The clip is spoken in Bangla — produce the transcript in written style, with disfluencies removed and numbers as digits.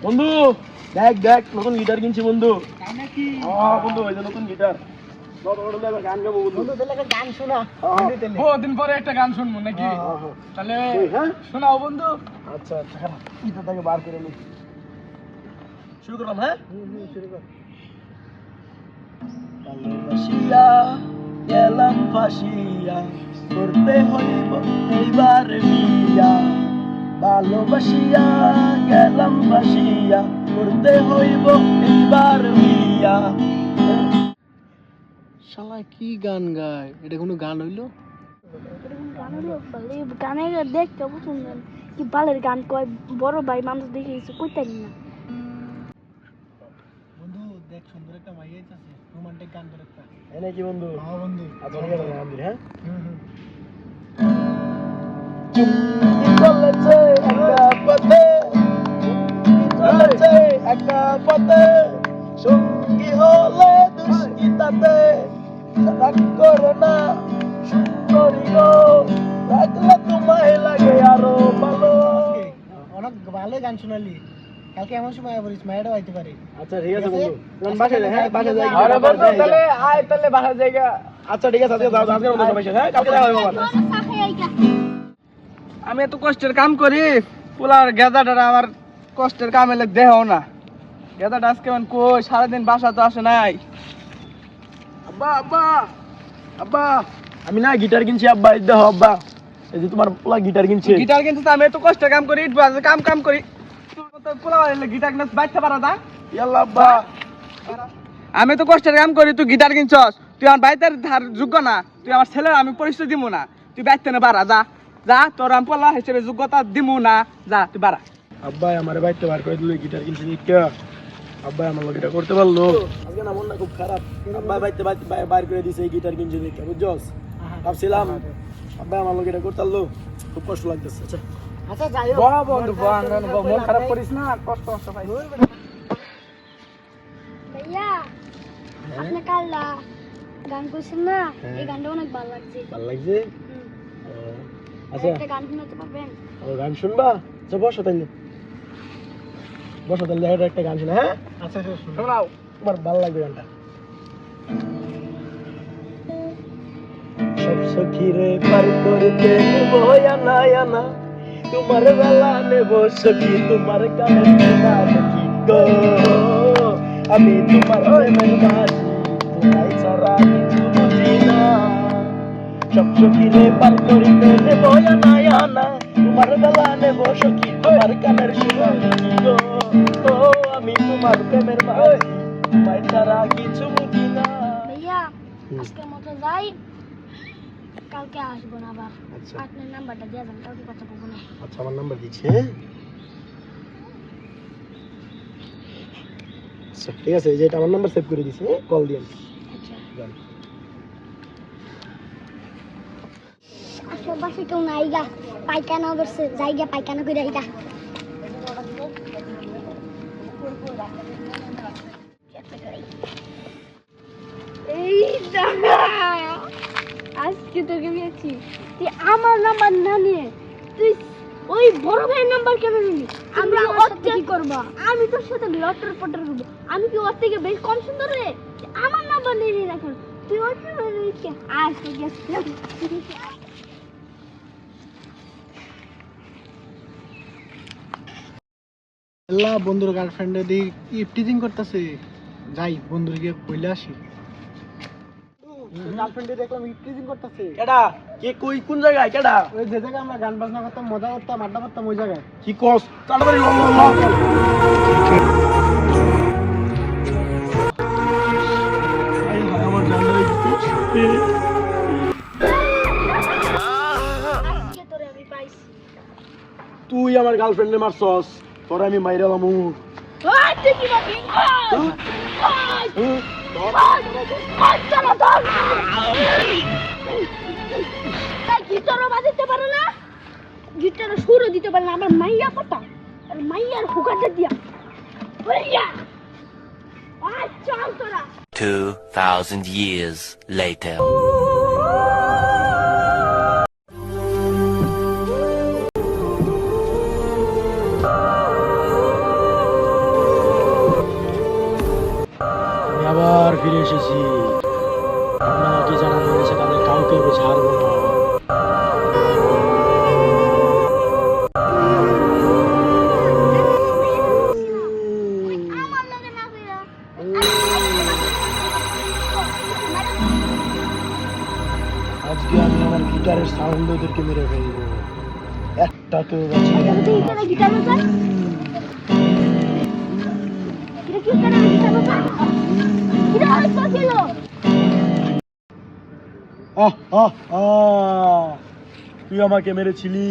বন্ধু দেখ দেখ নতুন গিটার কিনছি বন্ধু। বন্ধু ওই যে নতুন গিটার গান গাবো বন্ধু। গান শোনা বহুদিন পরে একটা গান শুনবো নাকি? তাহলে শোনাও বন্ধু। আচ্ছা আচ্ছা গিটার থেকে বার করে নি, শুরু করলাম। হ্যাঁ শুরু কর। ভালোবাসিয়া গেলাম ফাঁসিয়া, করতে হইব এইবার বিয়া। ভালোবাসিয়া গেলাম ফাঁসিয়া, করতে হইব এইবার বিয়া। শালা কি গান গায়? এটা কোনো গান হইলো? গানের দেখতে পছন্দ কি বালের গান কয়, বড় ভাই মানুষ দেখে কিছু কইতেন না। বন্ধু দেখ সুন্দর একটা মাইয়া আছে, রোমান্টিক গান ধরে একটা। এনে কি বন্ধু? হ্যাঁ বন্ধু। আচ্ছা ঠিক আছে গান দিই। হ্যাঁ চলেছে একা পথে, সঙ্গী হলে দুষ্কৃতাতে। রাগ করো না সুন্দরী গো, রাখলে তোমায় লাগে আরো ভালো। অনেক ভালো গান শোনালি। কালকে এমন সময় বলিস মায়েরও আইতে পারে। আচ্ছা ঠিক আছে বন্ধু, বাসায় যাই। হ্যাঁ বাসায় যাই। আরে বন্ধু তাহলে আয়, তাহলে বাসার জায়গা। আচ্ছা ঠিক আছে, আজকে যাও, আজকে মতো সবাই। হ্যাঁ কালকে দেখা হবে আবার। আমি এত কষ্টের কাম করি, পোলার গেদাটা আমার কষ্টের কাম এলে দেহ না। গেদাটা আজকে কই সারাদিন বাসা তো আসে নাই। আব্বা আব্বা আব্বা, আমি না গিটার কিনছি আব্বা। এই দেখো আব্বা, এই যে তোমার পোলা গিটার কিনছে। গিটার কিন্তু আমি এত কষ্টের কাম করি, কাম করি। তোর মতো পোলা গিটার কিনে বাইতে পারা দা। ইয়াল্লা আব্বা, আমি তো কষ্টের কাম করি, তুই গিটার কিনছস। তুই আমার বাইতের ধার যোগ্য না, তুই আমার ছেলের আমি পরিচয় দিব না। তুই বাইতে না বাড়া, যা যা, তোর আমি পোলা হিসেবে যোগ্যতা দিব না, যা তুই বাড়া। আব্বা আমার বাইতে বার করে দিল গিটার কিনছে নিকা। আব্বা আমার লোক এটা করতে পারলো আজকে না, মনটা খুব খারাপ। আব্বা বাইতে বার করে দিছে এই গিটার কিনছে নিকা, বুঝছস? ভাবছিলাম আব্বা আমার লোক এটা করতে পারলো, খুব কষ্ট লাগতেছে। আচ্ছা আচ্ছা যাই হোক। বাহ বন্ধু বাহ, মন খারাপ করিস না, কষ্ট কষ্ট পাই। ভাইয়া আপনি কাল গান করছেন না, এই গানটা অনেক ভালো লাগছে। ভালো লাগছে। আচ্ছা একটা গান শোনাতে পারবেন? ও গান শুনবা? আচ্ছা বসো তাইলে, বসো তাইলে একটা গান শোনা। হ্যাঁ আচ্ছা শুন। শোনাও। তোমার ভালো লাগবে গানটা। সব সখীরে পার করতে নেব আনা আনা, তোমার বেলা নেব সখী, তোমার কানে শোনা সখী গো। আমি তোমার প্রেমের মাঝি, তোমায় ছাড়া কিছু বুঝি না। সব সখীরে পার করিতে নেব আনা আনা, তোমার বেলা নেব সখী, তোমার কানের শোনা সখী গো। ও আমি তোমার প্রেমের মাঝি, তোমায় ছাড়া কিছু বুঝি না। ভাইয়া আজকের মতো যাই, কালকে আসবো না আবার। আচ্ছা আপনার নাম্বারটা দিয়ে যান, কালকে কথা বলবো না। আচ্ছা আমার নাম্বার দিচ্ছি। হ্যাঁ আচ্ছা ঠিক আছে, এই যে এটা আমার নাম্বার সেভ করে দিছি, কল দিয়েন। আচ্ছা যান। আশেপাশে কেউ নাই গা, পায়খানা করছে, জায়গা পায়খানা করে আইগা। এই জায়গা আজকে তোকে পেয়েছি। তুই আমার নাম্বার না নিয়ে তুই ওই বড় ভাইয়ের নাম্বার কেন নিলি? আমি ওর থেকে করবা, আমি তোর সাথে লটর পটর করবো। আমি কি ওর থেকে বেশ কম সুন্দর রে? আমার নাম্বার নিয়ে রাখ, তুই ওর থেকে আসতে গেছিস। আল্লাহ বন্ধুর গার্লফ্রেন্ডে দি ইফটিজিং করতেছে। যাই বন্ধুর গিয়ে কইলে আসি। গার্লফ্রেন্ডে দেখলাম ইফটিজিং করতেছে। কেডা কে কই কোন জায়গায় কেডা? ওই যে জায়গায় আমরা গান বাজনা করতাম, মজা করতাম, আড্ডা মারতাম, ওই জায়গায়। কি কস? তাড়াতাড়ি আমার জানা আজকে তোরে আমি পাইছি। তুই আমার গার্লফ্রেন্ডে মারছস, তোর আমি মাইরালাম। ওই তুই কি বাকি? গিটারও বাজাতে পারে না, গিটারও সুরও দিতে পারে না। আমার মাইয়া কথা আর মাইয়ার হুকাতে দিয়া চল তোরা। 2000 years later. ফিরে এসেছি। আপনাকে জানানো হয়েছে তাদের কাউকে আমি ছাড়বো না। আমার লগে না কইরা আজকে আমি আমার গিটারের সাউন্ড ওদেরকে মেরে ফেলবো। একটা তো বাঁচি গিটার বাজা এটা কি করে গিটার বাজা এটা হইতো ছিল আহ আহ আহ তুই আমাকে মেরেছিলি।